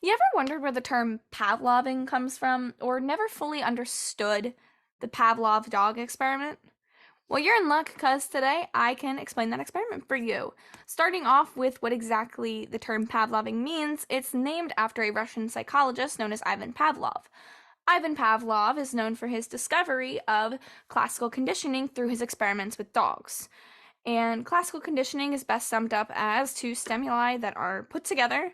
You ever wondered where the term Pavloving comes from, or never fully understood the Pavlov dog experiment? Well, you're in luck because today I can explain that experiment for you. Starting off with what exactly the term Pavloving means, it's named after a Russian psychologist known as Ivan Pavlov. Ivan Pavlov is known for his discovery of classical conditioning through his experiments with dogs. And classical conditioning is best summed up as two stimuli that are put together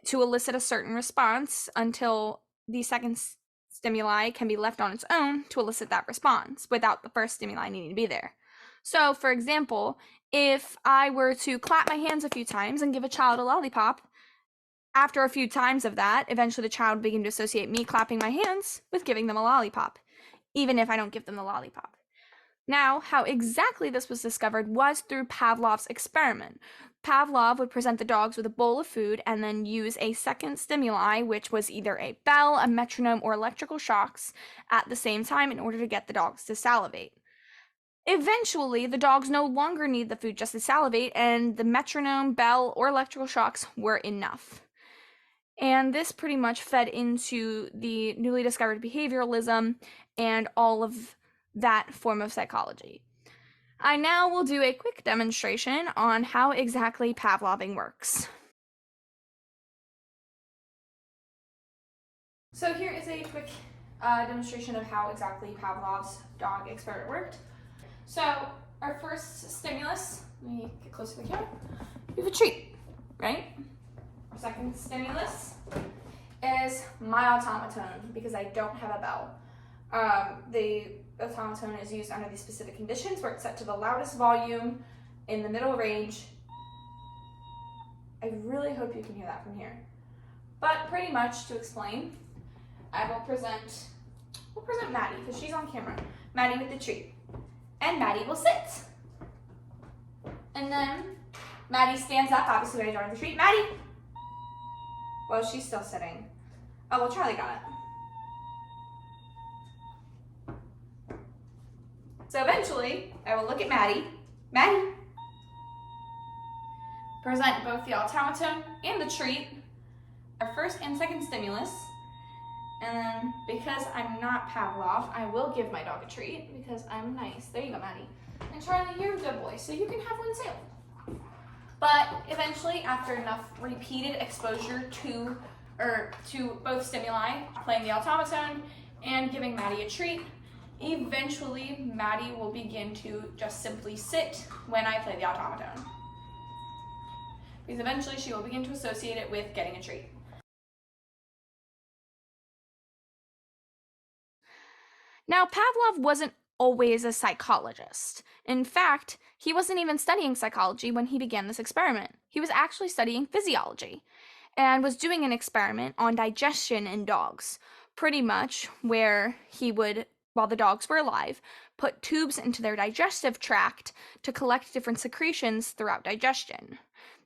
to elicit a certain response until the second stimuli can be left on its own to elicit that response without the first stimuli needing to be there. So, for example, if I were to clap my hands a few times and give a child a lollipop, after a few times of that, eventually the child would begin to associate me clapping my hands with giving them a lollipop, even if I don't give them the lollipop. Now, how exactly this was discovered was through Pavlov's experiment. Pavlov would present the dogs with a bowl of food and then use a second stimuli, which was either a bell, a metronome, or electrical shocks, at the same time in order to get the dogs to salivate. Eventually, the dogs no longer need the food just to salivate, and the metronome, bell, or electrical shocks were enough. And this pretty much fed into the newly discovered behavioralism and all of that form of psychology. I now will do a quick demonstration on how exactly Pavloving works. So here is a quick demonstration of how exactly Pavlov's dog experiment worked. So our first stimulus, let me get closer to the camera, we have a treat, right? Our second stimulus is my automaton, because I don't have a bell. The automaton is used under these specific conditions where it's set to the loudest volume in the middle range. I really hope you can hear that from here. But pretty much to explain, we'll present Maddie, because she's on camera. Maddie with the treat. And Maddie will sit. And then Maddie stands up, obviously ready to order the treat. Maddie! Well, she's still sitting. Oh, well, Charlie got it. So eventually, I will look at Maddie. Maddie! Present both the automaton and the treat, our first and second stimulus. And then, because I'm not Pavlov, I will give my dog a treat because I'm nice. There you go, Maddie. And Charlie, you're a good boy, so you can have one too. But eventually, after enough repeated exposure to both stimuli, playing the automaton and giving Maddie a treat, eventually Maddie will begin to just simply sit when I play the automaton. Because eventually she will begin to associate it with getting a treat. Now, Pavlov wasn't always a psychologist. In fact, he wasn't even studying psychology when he began this experiment. He was actually studying physiology and was doing an experiment on digestion in dogs, pretty much where he would, while the dogs were alive, put tubes into their digestive tract to collect different secretions throughout digestion.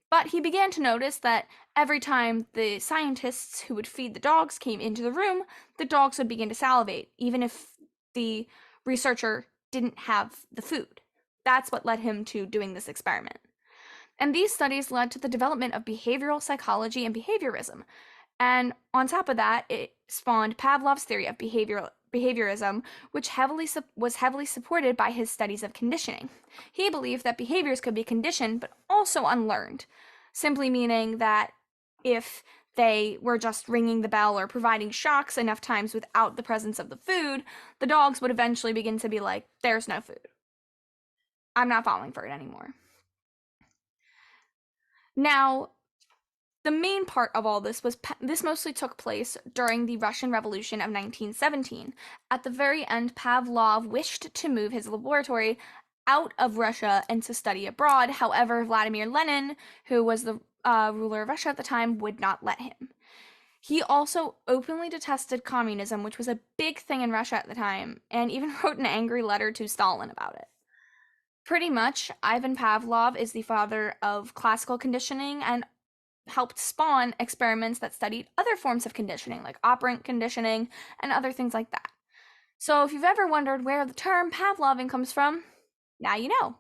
But he began to notice that every time the scientists who would feed the dogs came into the room, the dogs would begin to salivate, even if the researcher didn't have the food. That's what led him to doing this experiment. And these studies led to the development of behavioral psychology and behaviorism. And on top of that, it spawned Pavlov's theory of behaviorism, which was heavily supported by his studies of conditioning. He believed that behaviors could be conditioned but also unlearned, simply meaning that if they were just ringing the bell or providing shocks enough times without the presence of the food, the dogs would eventually begin to be like, there's no food. I'm not falling for it anymore. Now, the main part of all this was this mostly took place during the Russian Revolution of 1917. At the very end, Pavlov wished to move his laboratory out of Russia and to study abroad. However, Vladimir Lenin, who was the ruler of Russia at the time, would not let him. He also openly detested communism, which was a big thing in Russia at the time, and even wrote an angry letter to Stalin about it. Pretty much, Ivan Pavlov is the father of classical conditioning and helped spawn experiments that studied other forms of conditioning, like operant conditioning and other things like that. So if you've ever wondered where the term Pavloving comes from, now you know.